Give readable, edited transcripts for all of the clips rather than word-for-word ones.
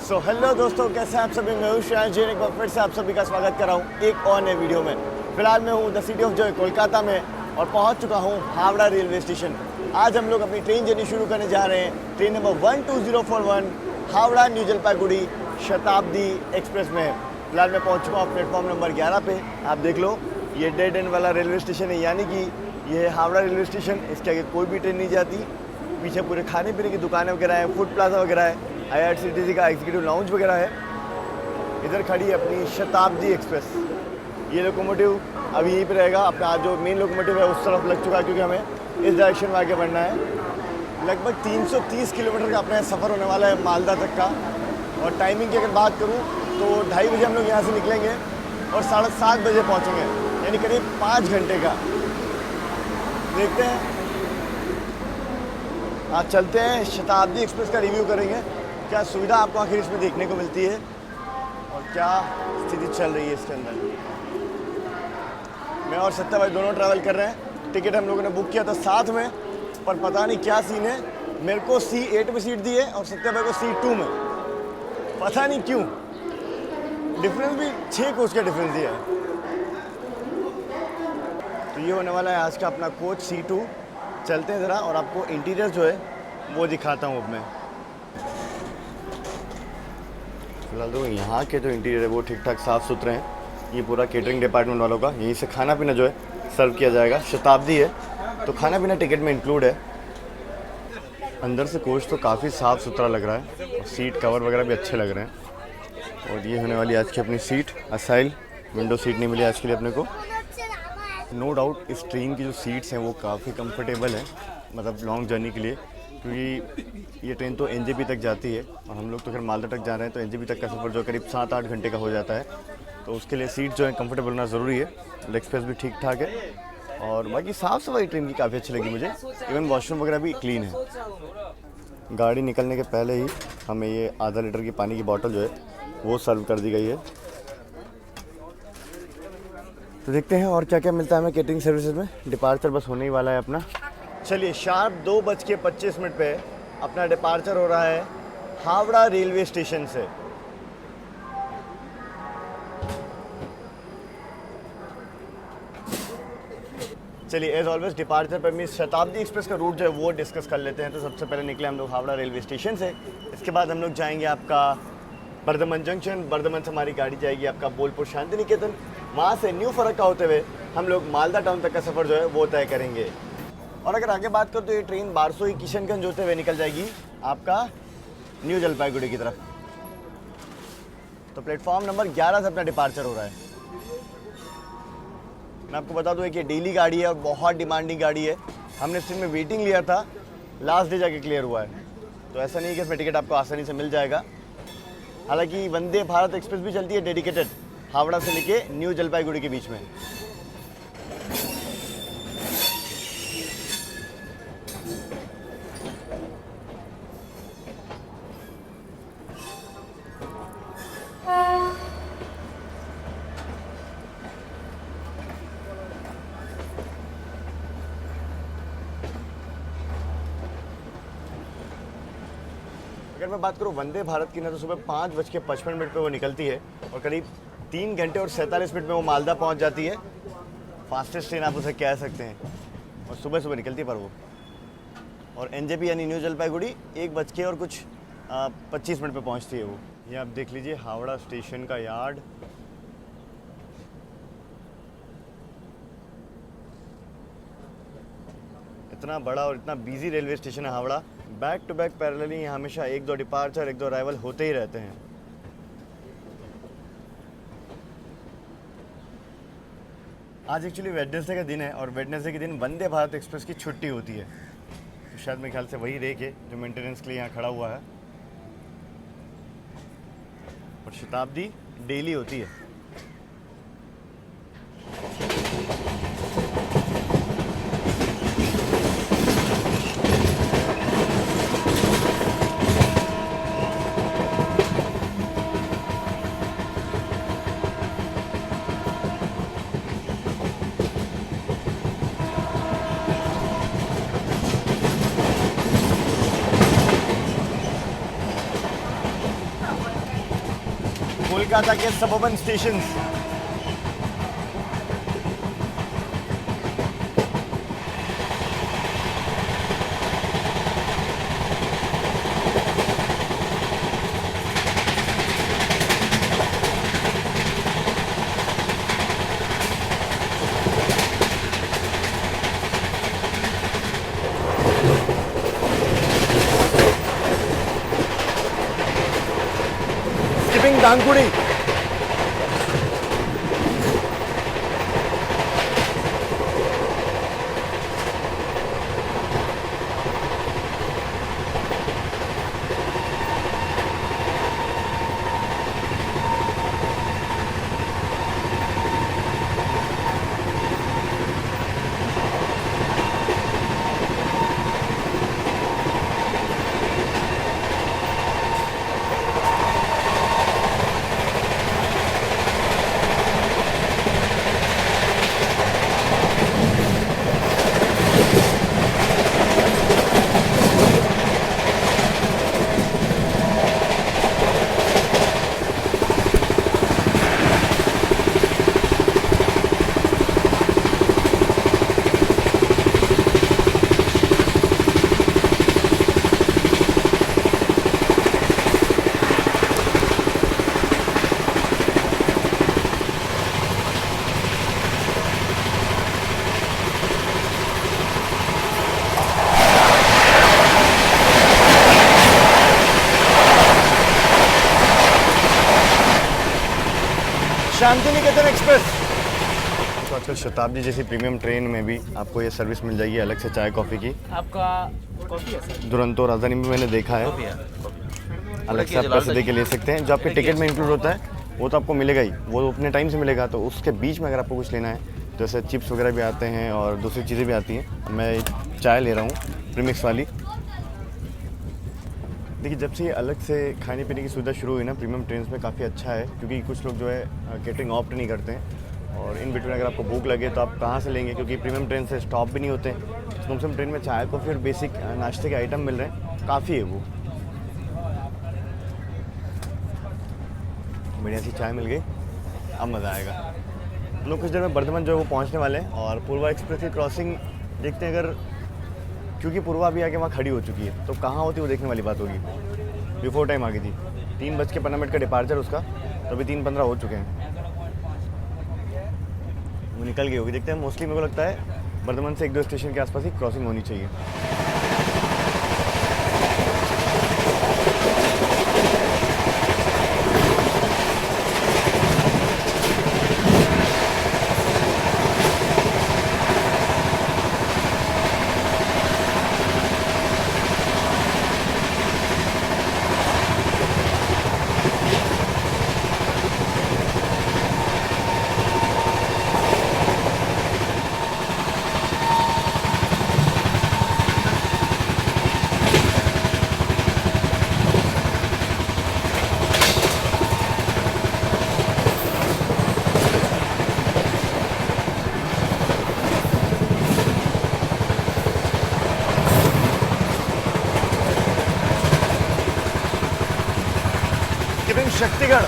So hello दोस्तों, कैसे हैं आप सभी। मैं हूं श्रेयांश जैन, एक बार फिर से आप सभी का स्वागत कर रहा हूं एक और नए वीडियो में। फिलहाल मैं हूं the city of Joy Kolkata में और पहुंच चुका हूं हावड़ा रेलवे स्टेशन। आज हम लोग अपनी ट्रेन जर्नी शुरू करने जा रहे हैं। Train number 12041 Howrah new Jalpaiguri शताब्दी एक्सप्रेस में। फिलहाल मैं पहुँच चुका हूँ प्लेटफॉर्म नंबर 11 पे। आप देख लो, ये डेड एंड वाला रेलवे स्टेशन है, यानी कि ये है हावड़ा रेलवे स्टेशन। इसके आगे कोई भी ट्रेन नहीं जाती। पीछे पूरे खाने पीने की दुकानें वगैरह हैं, फूड प्लाजा वगैरह है, IRCTC का एग्जीक्यूटिव लाउंज वगैरह है। इधर खड़ी है अपनी शताब्दी एक्सप्रेस। ये लोकोमोटिव अभी यहीं पे रहेगा। अपना जो मेन लोकोमोटिव है उस तरफ लग चुका है, क्योंकि हमें इस डायरेक्शन में आगे बढ़ना है। लगभग 330 किलोमीटर का अपना सफ़र होने वाला है मालदा तक का। और टाइमिंग की अगर बात करूँ तो 2:30 बजे हम लोग यहाँ से निकलेंगे और 7:30 बजे पहुँचेंगे, यानी करीब 5 घंटे का। देखते हैं, आज चलते हैं शताब्दी एक्सप्रेस का रिव्यू करेंगे। क्या सुविधा आपको आखिर इसमें देखने को मिलती है और क्या स्थिति चल रही है इसके अंदर। मैं और सत्या भाई दोनों ट्रैवल कर रहे हैं। टिकट हम लोगों ने बुक किया था साथ में, पर पता नहीं क्या सीन है। मेरे को C8 में सीट दी है और सत्या भाई को C2 में। पता नहीं क्यों, डिफरेंस भी 6 कोच का डिफरेंस दिया है। तो ये होने वाला है आज का अपना कोच C2। चलते हैं ज़रा और आपको इंटीरियर जो है वो दिखाता हूँ अब मैं। फिलहाल तो यहाँ के जो इंटीरियर है वो ठीक ठाक साफ़ सुथरे हैं। ये पूरा केटरिंग डिपार्टमेंट वालों का, यहीं से खाना पीना जो है सर्व किया जाएगा। शताब्दी है तो खाना पीना टिकट में इंक्लूड है। अंदर से कोच तो काफ़ी साफ़ सुथरा लग रहा है और सीट कवर वगैरह भी अच्छे लग रहे हैं। और ये होने वाली आज की अपनी सीट। असाइल विंडो सीट नहीं मिली आज के लिए अपने को। नो डाउट इस ट्रेन की जो सीट्स हैं वो काफ़ी कंफर्टेबल हैं, मतलब लॉन्ग जर्नी के लिए, क्योंकि ये ट्रेन तो NJP तक जाती है और हम लोग तो फिर मालदा तक जा रहे हैं। तो NJP तक का सफ़र जो करीब 7-8 घंटे का हो जाता है। तो उसके लिए सीट जो है कंफर्टेबल होना ज़रूरी है। लेग स्पेस भी ठीक ठाक है और बाकी साफ़ सफाई ट्रेन की काफ़ी अच्छी लगी मुझे। इवन वॉशरूम वगैरह भी क्लीन है। गाड़ी निकलने के पहले ही हमें ये आधा लीटर की पानी की बॉटल जो है वो सर्व कर दी गई है। तो देखते हैं और क्या क्या मिलता है हमें केटरिंग सर्विसेज में। डिपार्चर बस होने ही वाला है अपना। चलिए, शार्प 2:25 पे अपना डिपार्चर हो रहा है हावड़ा रेलवे स्टेशन से। चलिए, एज ऑलवेज डिपार्चर पर मिस शताब्दी एक्सप्रेस का रूट जो है वो डिस्कस कर लेते हैं। तो सबसे पहले निकले हम लोग हावड़ा रेलवे स्टेशन से। इसके बाद हम लोग जाएंगे आपका बर्धमान जंक्शन। बर्धमान से हमारी गाड़ी जाएगी आपका बोलपुर शांति निकेतन। वहाँ से न्यू फरक्का होते हुए हम लोग मालदा टाउन तक का सफ़र जो है वो तय करेंगे। और अगर आगे बात करो तो ये ट्रेन बारसोई किशनगंज होते हुए निकल जाएगी आपका न्यू जलपाईगुड़ी की तरफ। तो प्लेटफॉर्म नंबर 11 से अपना डिपार्चर हो रहा है। मैं आपको बता दूं कि डेली गाड़ी है और बहुत डिमांडिंग गाड़ी है। हमने इस ट्रेन में वेटिंग लिया था, लास्ट डे जाके क्लियर हुआ है। तो ऐसा नहीं है कि इसमें टिकट आपको आसानी से मिल जाएगा। हालांकि वंदे भारत एक्सप्रेस भी चलती है डेडिकेटेड हावड़ा से लेके न्यू जलपाईगुड़ी के बीच में। अगर मैं बात करूँ वंदे भारत की ना, तो सुबह 5:55 पे वो निकलती है और करीब 3 घंटे और 47 मिनट में वो मालदा पहुंच जाती है। फास्टेस्ट ट्रेन आप उसे कह सकते हैं। और सुबह सुबह निकलती है पर वो। और NJP यानी न्यू जलपाईगुड़ी 1:25 पे पहुंचती है वो। ये आप देख लीजिए हावड़ा स्टेशन का यार्ड। इतना बड़ा और इतना बिजी रेलवे स्टेशन है Howrah. Back to back parallelly यहाँ हमेशा 1-2 डिपार्चर 1-2 अराइवल होते ही रहते हैं। आज एक्चुअली वेडनेसडे का दिन है और वेडनेसडे के दिन वंदे भारत एक्सप्रेस की छुट्टी होती है। तो शायद मेरे ख्याल से वही रेक है जो मेंटेनेंस के लिए यहाँ खड़ा हुआ है। और शताब्दी डेली होती है। कोलकाता के suburban station. डांगुड़ी Shanti Niketan express. तो आजकल शताब्दी जैसी प्रीमियम ट्रेन में भी आपको ये सर्विस मिल जाएगी अलग से चाय कॉफ़ी की। आपका कॉफ़ी है सर? दुरंतो राजधानी में मैंने देखा है, अलग से आप पैसे दे के ले सकते हैं। जो आपके टिकट में इंक्लूड होता है वो तो आपको मिलेगा ही, वो अपने टाइम से मिलेगा। तो उसके बीच में अगर आपको कुछ लेना है तो जैसे चिप्स वगैरह भी आते हैं और दूसरी चीज़ें भी आती हैं। मैं चाय ले रहा हूँ प्रीमिक्स वाली। देखिए, जब से ये अलग से खाने पीने की सुविधा शुरू हुई ना प्रीमियम ट्रेन में, काफ़ी अच्छा है, क्योंकि कुछ लोग जो है केटरिंग ऑप्ट नहीं करते हैं। और इन बिटवीन अगर आपको भूख लगे तो आप कहाँ से लेंगे, क्योंकि प्रीमियम ट्रेन से स्टॉप भी नहीं होते हैं। स्मोक्सम ट्रेन में चाय कॉफ़ी और बेसिक नाश्ते के आइटम मिल रहे हैं, काफ़ी है वो। बढ़िया सी चाय मिल गई, अब मज़ा आएगा। हम लोग कुछ देर में बर्धमान जो है वो पहुँचने वाले हैं और पूर्वा एक्सप्रेस की क्रॉसिंग देखते हैं। अगर क्योंकि पूर्वा अभी आके वहाँ खड़ी हो चुकी है तो कहाँ होती है वो देखने वाली बात होगी। बिफोर टाइम आ गई थी, 3:15 का डिपार्चर उसका, तो अभी 3:15 हो चुके हैं, वो निकल गई होगी। देखते हैं, मोस्टली मेरे को लगता है बर्धमान से 1-2 स्टेशन के आसपास ही क्रॉसिंग होनी चाहिए। शक्तिगढ़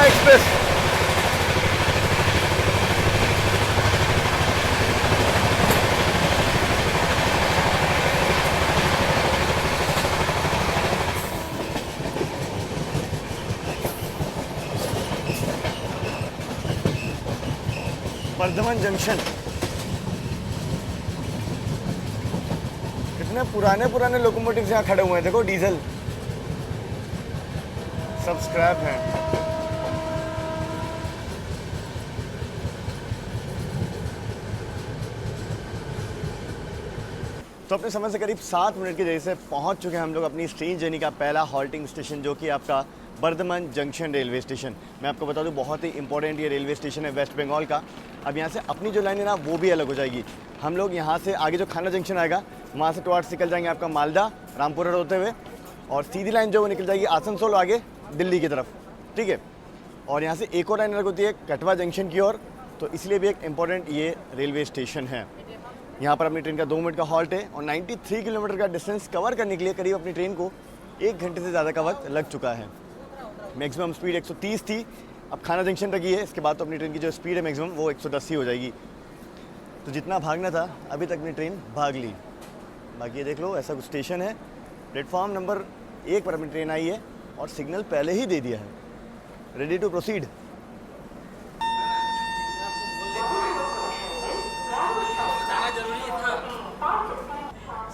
एक्सप्रेस। बर्धमान जंक्शन। कितने पुराने पुराने लोकोमोटिव यहाँ खड़े हुए हैं, देखो डीजल, सब स्क्रैप हैं। तो अपने समय से करीब 7 मिनट के जरिए से पहुंच चुके हैं हम लोग अपनी ट्रेन जर्नी का पहला हॉल्टिंग स्टेशन, जो कि आपका बर्धमान जंक्शन रेलवे स्टेशन। मैं आपको बता दूं, बहुत ही इंपॉर्टेंट ये रेलवे स्टेशन है वेस्ट बंगाल का। अब यहाँ से अपनी जो लाइन है ना, वो भी अलग हो जाएगी। हम लोग यहाँ से आगे जो खाना जंक्शन आएगा, वहाँ से टुवार्ड्स निकल जाएंगे आपका मालदा रामपुरा रोड होते हुए, और सीधी लाइन जो वो निकल जाएगी आसनसोल आगे दिल्ली की तरफ, ठीक है। और यहाँ से एक और लाइन अलग होती है कटवा जंक्शन की ओर, तो इसलिए भी एक इम्पॉर्टेंट ये रेलवे स्टेशन है। यहाँ पर अपनी ट्रेन का 2 मिनट का हॉल्ट है और 93 किलोमीटर का डिस्टेंस कवर करने के लिए करीब अपनी ट्रेन को 1 घंटे से ज़्यादा का वक्त लग चुका है। मैक्सिमम स्पीड 130 थी, अब खाना जंक्शन तक ही है। इसके बाद तो अपनी ट्रेन की जो स्पीड है मैक्सिमम वो 110 ही हो जाएगी। तो जितना भागना था अभी तक अपनी ट्रेन भाग ली। बाकी ये देख लो, ऐसा कुछ स्टेशन है। प्लेटफॉर्म नंबर 1 पर अपनी ट्रेन आई है और सिग्नल पहले ही दे दिया है, रेडी टू प्रोसीड।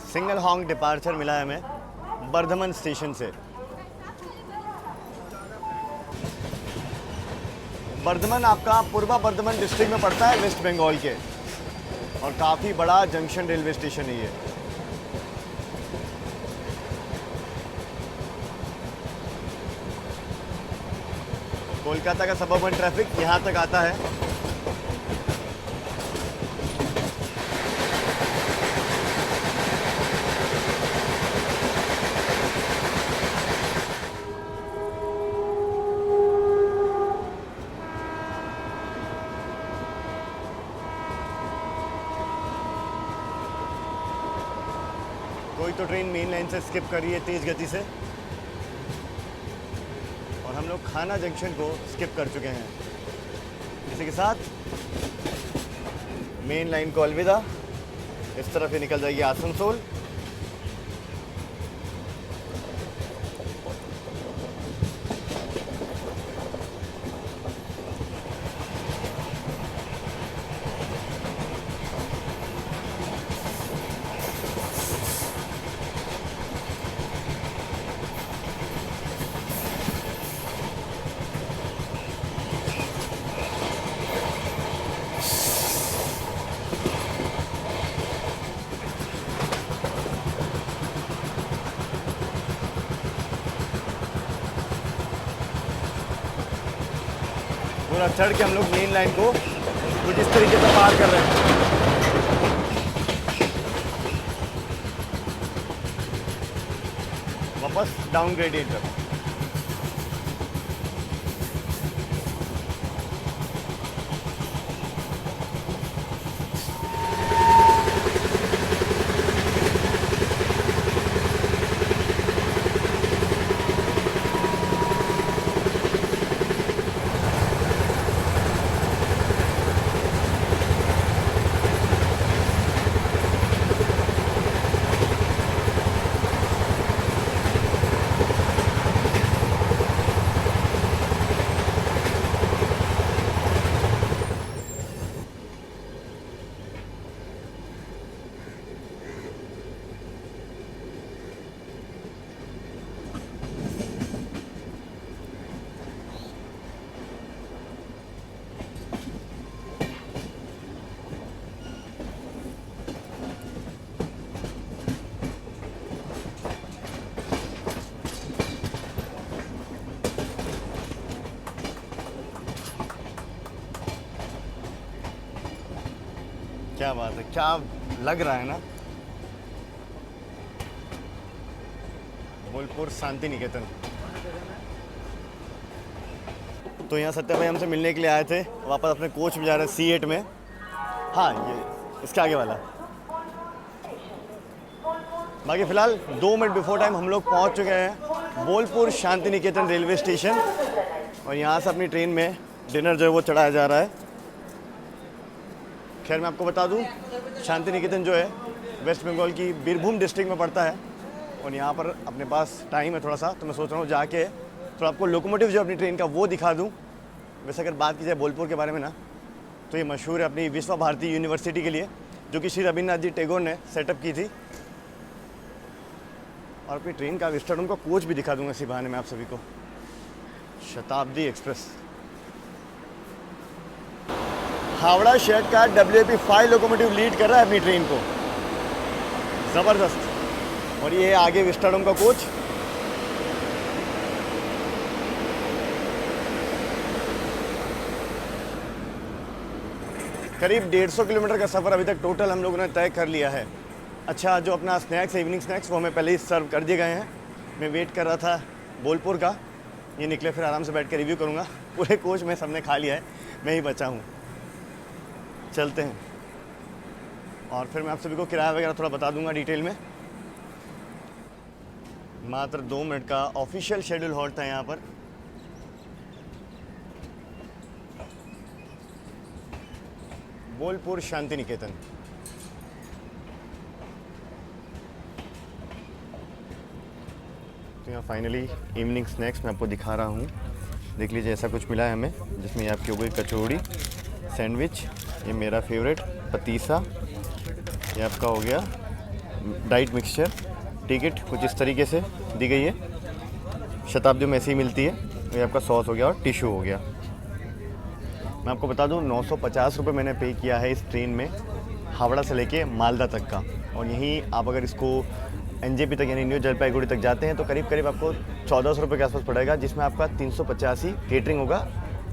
सिंगल हॉन्ग डिपार्चर मिला है हमें बर्धमान स्टेशन से। बर्धमान आपका पूर्वा बर्धमान डिस्ट्रिक्ट में पड़ता है वेस्ट बंगाल के, और काफ़ी बड़ा जंक्शन रेलवे स्टेशन है ये। कोलकाता का सबअर्बन ट्रैफिक यहाँ तक आता है। कोई तो ट्रेन मेन लाइन से स्किप कर रही है तेज़ गति से, और हम लोग खाना जंक्शन को स्किप कर चुके हैं। इसी के साथ मेन लाइन को अलविदा। इस तरफ ही निकल जाएगी आसनसोल। पूरा चढ़ के हम लोग मेन लाइन को कुछ इस तरीके से पार कर रहे हैं। वापस डाउन ग्रेडियंट पर। क्या बात है, क्या लग रहा है ना। बोलपुर शांति निकेतन। तो यहाँ सत्या भाई हमसे मिलने के लिए आए थे, वापस अपने कोच में जा रहे हैं C8 में। हाँ, ये इसके आगे वाला। बाकी फ़िलहाल 2 मिनट बिफोर टाइम हम लोग पहुँच चुके हैं बोलपुर शांति निकेतन रेलवे स्टेशन, और यहाँ से अपनी ट्रेन में डिनर जो है वो चढ़ाया जा रहा है। खैर मैं आपको बता दूं, शांति निकेतन जो है वेस्ट बंगाल की बीरभूम डिस्ट्रिक्ट में पड़ता है, और यहाँ पर अपने पास टाइम है थोड़ा सा, तो मैं सोच रहा हूँ जाके तो आपको लोकोमोटिव जो अपनी ट्रेन का वो दिखा दूँ। वैसे अगर बात की जाए बोलपुर के बारे में ना, तो ये मशहूर है अपनी विश्व भारती यूनिवर्सिटी के लिए, जो कि श्री रविन्द्रनाथ जी टैगोर ने सेटअप की थी। और अपनी ट्रेन का विस्तार उनका कोच भी दिखा दूँगा इसी बहाने में आप सभी को। शताब्दी एक्सप्रेस हावड़ा शहर का WAP 5 लोकोमोटिव लीड कर रहा है अपनी ट्रेन को। ज़बरदस्त। और ये है आगे विस्टाडोम का कोच। करीब 150 किलोमीटर का सफ़र अभी तक टोटल हम लोगों ने तय कर लिया है। अच्छा, जो अपना स्नैक्स है, इवनिंग स्नैक्स, वो हमें पहले ही सर्व कर दिए गए हैं। मैं वेट कर रहा था बोलपुर का, ये निकले फिर आराम से बैठ के रिव्यू करूँगा। पूरे कोच में सबने खा लिया है, मैं ही बचा हूँ। चलते हैं और फिर मैं आप सभी को किराया वगैरह थोड़ा बता दूंगा डिटेल में। मात्र 2 मिनट का ऑफिशियल शेड्यूल हॉल्ट था यहाँ पर। बोलपुर शांति निकेतन। तो यहाँ फाइनली इवनिंग स्नैक्स मैं आपको दिखा रहा हूँ। देख लीजिए, ऐसा कुछ मिला है हमें, जिसमें ये आपकी हो गई कचौड़ी, सैंडविच, ये मेरा फेवरेट पतीसा, ये आपका हो गया डाइट मिक्सचर, टिकट कुछ इस तरीके से दी गई है, शताब्दी में ऐसी ही मिलती है। ये आपका सॉस हो गया और टिशू हो गया। मैं आपको बता दूं 950 रुपये मैंने पे किया है इस ट्रेन में, हावड़ा से लेके मालदा तक का। और यहीं आप अगर इसको एनजेपी तक यानी न्यू जलपाईगुड़ी तक जाते हैं तो करीब करीब आपको 1400 रुपये के आसपास पड़ेगा, जिसमें आपका 385 केटरिंग होगा,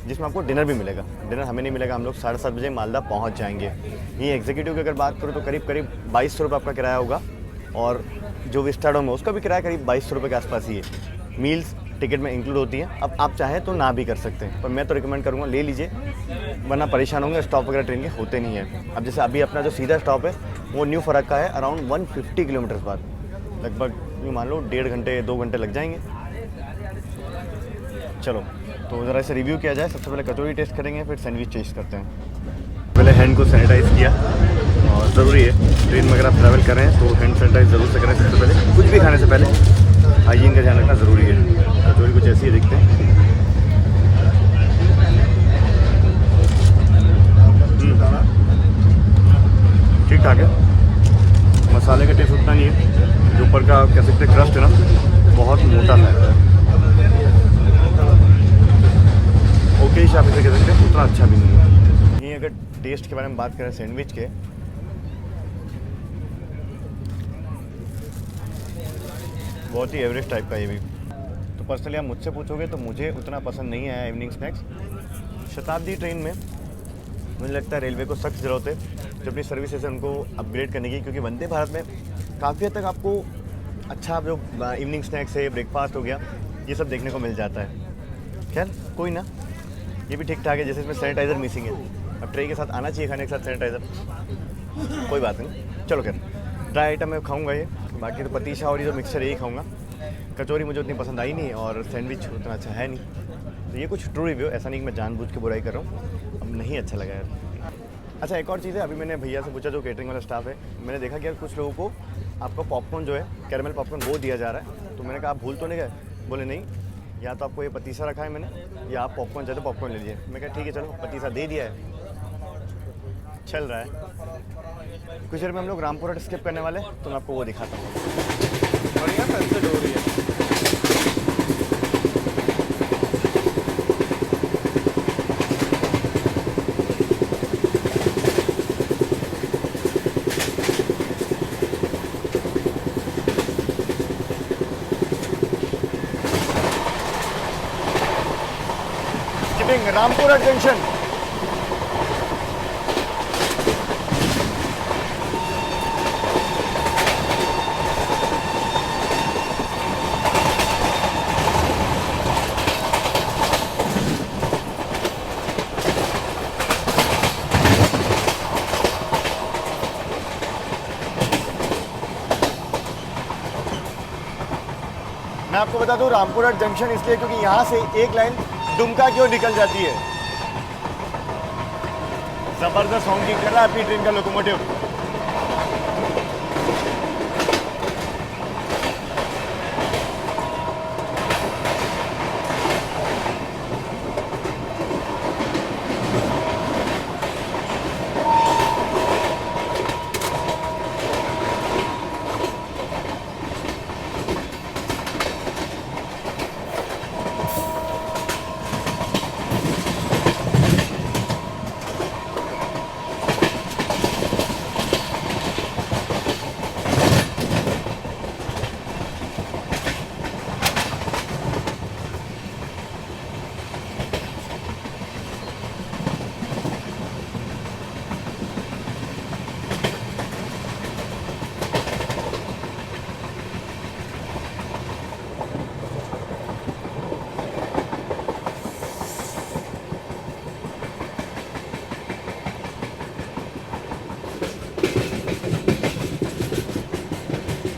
जिसमें आपको डिनर भी मिलेगा। डिनर हमें नहीं मिलेगा, हम लोग 7:30 बजे मालदा पहुंच जाएंगे। ये एग्जीक्यूटिव की अगर बात करूँ तो करीब करीब 2200 रुपये आपका किराया होगा, और जो विस्टाडोम है उसका भी किराया करीब 2200 रुपये के आसपास ही है। मील्स टिकट में इंक्लूड होती है। अब आप चाहें तो ना भी कर सकते हैं, पर मैं तो रिकमेंड करूँगा ले लीजिए, वरना परेशान होंगे। स्टॉप वगैरह ट्रेन के होते नहीं है। अब जैसे अभी अपना जो सीधा स्टॉप है वो न्यू फरक्का है, अराउंड 150 किलोमीटर बाद, लगभग यूँ मान लो 1.5 घंटे 2 घंटे लग जाएंगे। चलो तो ज़रा इसे रिव्यू किया जाए। सबसे पहले कचौड़ी टेस्ट करेंगे, फिर सैंडविच टेस्ट करते हैं। पहले हैंड को सैनिटाइज़ किया, और ज़रूरी है ट्रेन में अगर आप ट्रैवल करें तो हैंड सैनिटाइज ज़रूर से करें। सबसे पहले कुछ भी खाने से पहले हाइजीन का ध्यान रखना ज़रूरी है। कचौड़ी कुछ ऐसी ही दिखते हैं। ठीक ठाक है, मसाले का टेस्ट उतना नहीं है। जो ऊपर का आप कह सकते हैं क्रस्ट है ना, बहुत मोटा है। ओके आप इसे कह सकते हैं, उतना अच्छा भी नहीं है। यहीं अगर टेस्ट के बारे में बात करें सैंडविच के, बहुत ही एवरेज टाइप का ये भी। तो पर्सनली आप मुझसे पूछोगे तो मुझे उतना पसंद नहीं आया इवनिंग स्नैक्स। शताब्दी ट्रेन में मुझे लगता है रेलवे को सख्त ज़रूरत है जो अपनी सर्विसेज है उनको अपग्रेड करने की, क्योंकि वंदे भारत में काफ़ी हद तक आपको अच्छा जो इवनिंग स्नैक्स है, ब्रेकफास्ट हो गया, ये सब देखने को मिल जाता है। खैर कोई ना, ये भी ठीक ठाक है। जैसे इसमें सैनिटाइज़र मिसिंग है, अब ट्रे के साथ आना चाहिए खाने के साथ सैनिटाइज़र, कोई बात नहीं। चलो खैर, ड्राई आइटम मैं खाऊंगा ये, बाकी तो पतीशा और ये जो मिक्सचर यही खाऊंगा। कचौरी मुझे उतनी पसंद आई नहीं, और सैंडविच उतना अच्छा है नहीं। तो ये कुछ ट्रू रिव्यू, ऐसा नहीं कि मैं जानबूझ के बुराई कर रहा हूँ, अब नहीं अच्छा लगा यार। अच्छा, एक और चीज़ है, अभी मैंने भैया से पूछा जो केटरिंग वाला स्टाफ है, मैंने देखा कि यार कुछ लोगों को आपका पॉपकॉर्न जो है कैरमल पॉपकॉर्न वो दिया जा रहा है। तो मैंने कहा आप भूल तो नहीं गए? बोले नहीं, या तो आपको ये पतीसा रखा है मैंने, या आप पॉपकॉर्न चाहते पॉपकॉर्न ले लीजिए। मैं कहा ठीक है चलो, पतीसा दे दिया है, चल रहा है। कुछ देर में हम लोग रामपुरा स्किप करने वाले हैं, तो मैं आपको वो दिखाता हूँ। बढ़िया सनसेट हो रही है। रामपुरा जंक्शन। मैं आपको बता दूं रामपुरा जंक्शन इसलिए क्योंकि यहाँ से एक लाइन दुमका की ओर निकल जाती है। जबरदस्त हॉकिंग कर रहा है अपनी ट्रेन का लोकोमोटिव।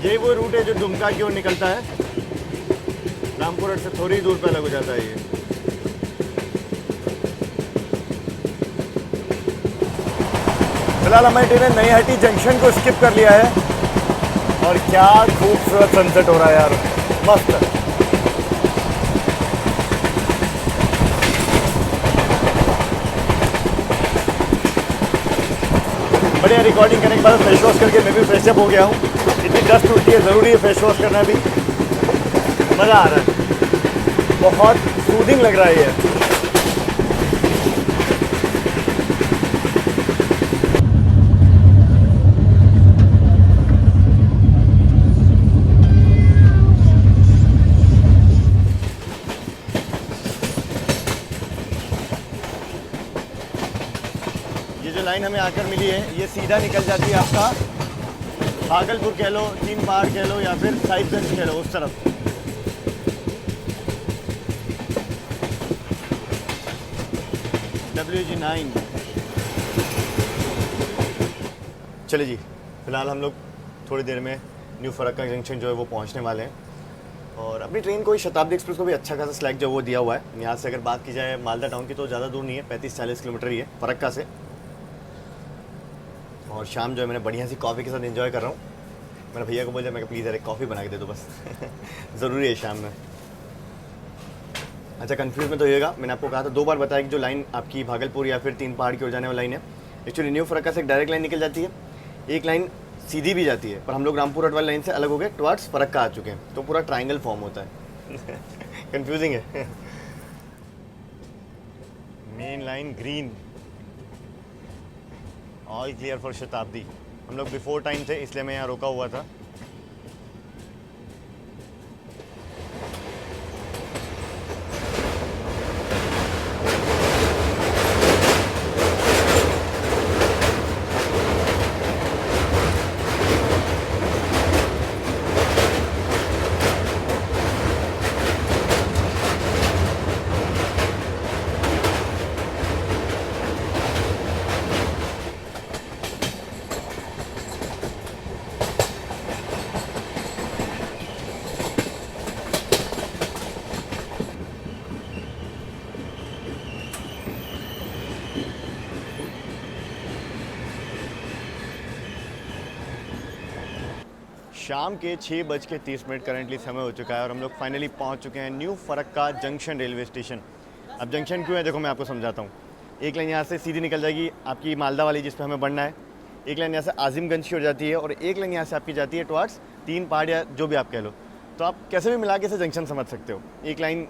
ये वो रूट है जो दुमका की ओर निकलता है। रामपुर हट से थोड़ी दूर पे अलग हो जाता है ये। फिलहाल हमारी ट्रेन ने नई हटी जंक्शन को स्किप कर लिया है और क्या खूबसूरत सनसेट हो रहा है यार, मस्त। बढ़िया रिकॉर्डिंग करने के बाद फेस वॉश करके मैं भी फ्रेश अप हो गया हूँ। इतनी डस्ट उठती है, ज़रूरी है फेस वॉश करना भी। मज़ा आ रहा है, बहुत सूदिंग लग रहा है ये। ये जो लाइन हमें आकर मिली है ये सीधा निकल जाती है आपका भागलपुर कह लो, तीन पहाड़ कह लो या फिर साहिबगंज कह लो, उस तरफ। WG9। चलिए जी, फिलहाल हम लोग थोड़ी देर में न्यू फरक्का जंक्शन जो है वो पहुंचने वाले हैं। और अपनी ट्रेन को शताब्दी एक्सप्रेस को भी अच्छा खासा स्लैग जो वो दिया हुआ है। यहाँ से अगर बात की जाए मालदा टाउन की तो ज़्यादा दूर नहीं है, 35-40 किलोमीटर ही है फरक्का से। और शाम जो है मैंने बढ़िया सी कॉफ़ी के साथ एंजॉय कर रहा हूँ। मैंने भैया को बोला, मैं प्लीज़ यार एक कॉफ़ी बना के दे दो बस ज़रूरी है शाम में। अच्छा, कंफ्यूज में तो होइएगा, मैंने आपको कहा था 2 बार बताया कि जो लाइन आपकी भागलपुर या फिर तीन पहाड़ की ओर जाने वाली लाइन है, एक्चुअली न्यू फरक्का से एक डायरेक्ट लाइन निकल जाती है, एक लाइन सीधी भी जाती है। पर हम लोग रामपुर हट वाली लाइन से अलग हो गए, टुवर्ड्स फरक्का आ चुके हैं, तो पूरा ट्राइंगल फॉर्म होता है कंफ्यूजिंग है main line green, all clear for शताब्दी। हम लोग बिफोर टाइम थे इसलिए मैं यहाँ रोका हुआ था। शाम के 6:30 करेंटली समय हो चुका है और हम लोग फाइनली पहुंच चुके हैं new Farakka junction railway station. अब जंक्शन क्यों है देखो मैं आपको समझाता हूँ। एक लाइन यहाँ से सीधी निकल जाएगी आपकी मालदा वाली जिस पे हमें बढ़ना है, एक लाइन यहाँ से आजिमगंज की हो जाती है और एक लाइन यहाँ से आपकी जाती है टुवर्ड्स तीन पहाड़ या जो भी आप कह लो। तो आप कैसे भी मिला के इसे जंक्शन समझ सकते हो, एक लाइन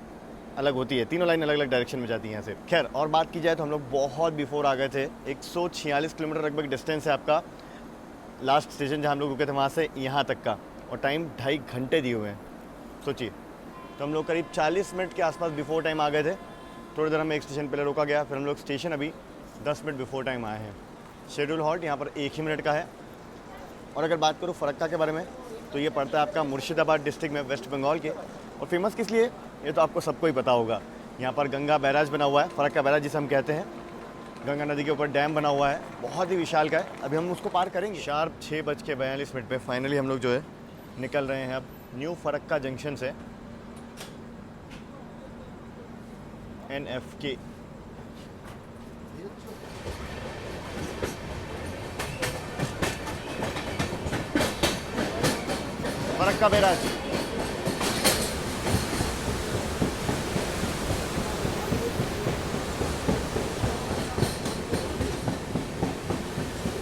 अलग होती है, तीनों लाइन अलग अलग डायरेक्शन में जाती है यहाँ से। खैर, और बात की जाए तो हम लोग बहुत बिफोर आ गए थे। 146 किलोमीटर लगभग डिस्टेंस है आपका लास्ट स्टेशन जहाँ हम लोग रुके थे वहाँ से यहाँ तक का, और टाइम 2.5 घंटे दिए हुए हैं। सोचिए, तो हम लोग करीब 40 मिनट के आसपास बिफोर टाइम आ गए थे। थोड़ी देर हमें एक स्टेशन पहले रोका गया, फिर हम लोग स्टेशन अभी 10 मिनट बिफोर टाइम आए हैं। शेड्यूल हॉल्ट यहाँ पर 1 ही मिनट का है। और अगर बात करूँ फरक्का के बारे में तो ये पड़ता है आपका मुर्शिदाबाद डिस्ट्रिक्ट में, वेस्ट बंगाल के। और फेमस किस लिए, ये तो आपको सबको ही पता होगा। यहाँ पर गंगा बैराज बना हुआ है, फरक्का बैराज जिसे हम कहते हैं। गंगा नदी के ऊपर डैम बना हुआ है, बहुत ही विशाल का है। अभी हम उसको पार करेंगे। शार्प 6:42 पे फाइनली हम लोग जो है निकल रहे हैं अब न्यू फरक्का जंक्शन से। NFK Farakka barrage.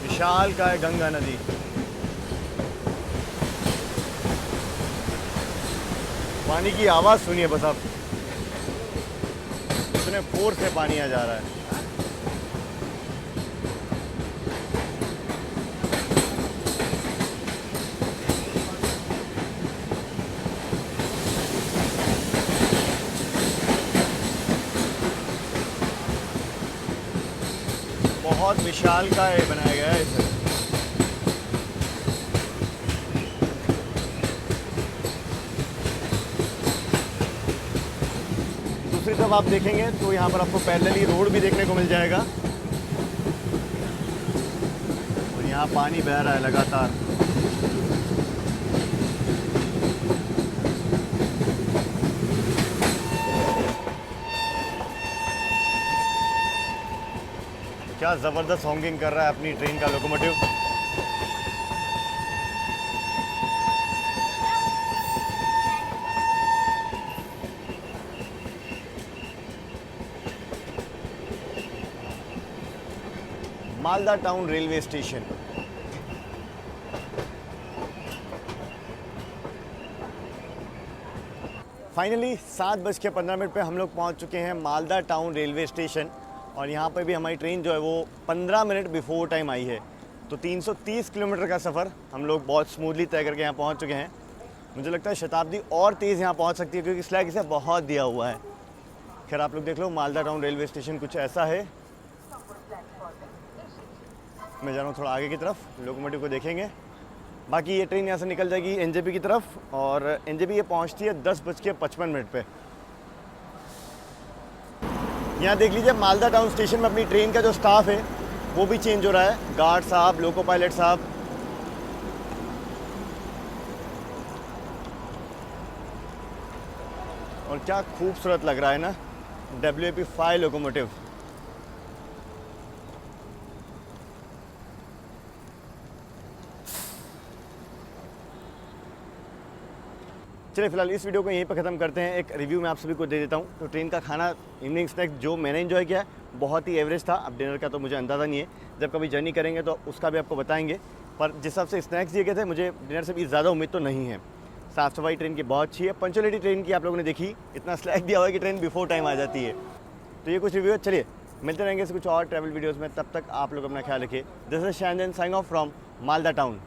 विशाल का है गंगा नदी। पानी की आवाज़ सुनिए बस आप, इतने फोर्स से पानी आ जा रहा है। बहुत विशाल का ये बनाया गया है इसे। दूसरी तरफ आप देखेंगे तो यहाँ पर आपको पैरेलली रोड भी देखने को मिल जाएगा और यहाँ पानी बह रहा है लगातार। क्या ज़बरदस्त हॉकिंग कर रहा है अपनी ट्रेन का locomotive. Malda town railway station. Finally 7:15 पे हम लोग पहुंच चुके हैं मालदा टाउन रेलवे स्टेशन और यहाँ पे भी हमारी ट्रेन जो है वो 15 मिनट बिफोर टाइम आई है। तो 330 किलोमीटर का सफ़र हम लोग बहुत स्मूथली तय करके यहाँ पहुँच चुके हैं। मुझे लगता है शताब्दी और तेज़ यहाँ पहुँच सकती है क्योंकि स्लैग इसे बहुत दिया हुआ है। खैर आप लोग देख लो, मालदा टाउन रेलवे स्टेशन कुछ ऐसा है। मैं जा रहा हूँ थोड़ा आगे की तरफ, लोकोमोटिव को देखेंगे। बाकी ये ट्रेन यहाँ से निकल जाएगी एनजेपी की तरफ और एनजेपी ये पहुँचती है 10:55 पे। यहाँ देख लीजिए मालदा टाउन स्टेशन में अपनी ट्रेन का जो स्टाफ है वो भी चेंज हो रहा है। गार्ड साहब, लोको पायलट साहब। और क्या खूबसूरत लग रहा है ना WAP5 लोकोमोटिव। चलिए फिलहाल इस वीडियो को यहीं पर ख़त्म करते हैं। एक रिव्यू मैं आप सभी को दे देता हूँ। तो ट्रेन का खाना, इवनिंग स्नैक्स जो मैंने एंजॉय किया है बहुत ही एवरेज था। अब डिनर का तो मुझे अंदाज़ा नहीं है, जब कभी जर्नी करेंगे तो उसका भी आपको बताएंगे। पर जिस हिसाब से स्नैक्स दिए गए थे मुझे डिनर से भी ज़्यादा उम्मीद तो नहीं है। साफ़ सफाई ट्रेन की बहुत अच्छी है। पंचुअलिटी ट्रेन की आप लोगों ने देखी, इतना स्लैग दिया हुआ है कि ट्रेन बिफोर टाइम आ जाती है। तो ये कुछ रिव्यू है। चलिए मिलते रहेंगे कुछ और ट्रैवल वीडियोज़ में, तब तक आप लोग अपना ख्याल रखिए। This is Shannon signing off from Malda town.